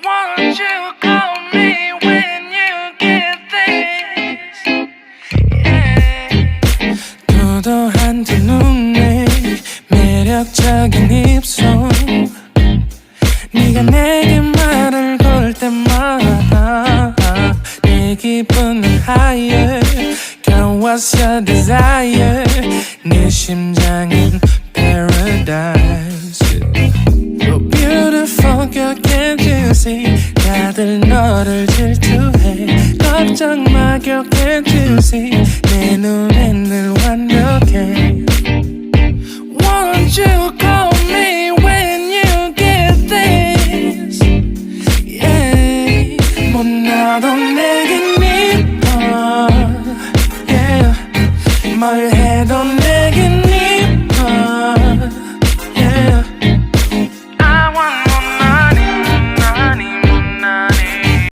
Won't you call me when you get this? Yeah. 도도한 두 눈에 매력적인 입술, 네가 내게 말을 걸 때마다 내 기분은 higher. Girl, what's your desire? 네 심장은 paradise. You're beautiful, girl, can't you see? 다들 너를 질투해. 걱정 마, girl, can't you see? 내 눈엔 늘 완벽해. Won't you call me when you get this? Yeah. 못나도 내겐 이뻐. Yeah. 뭘 해도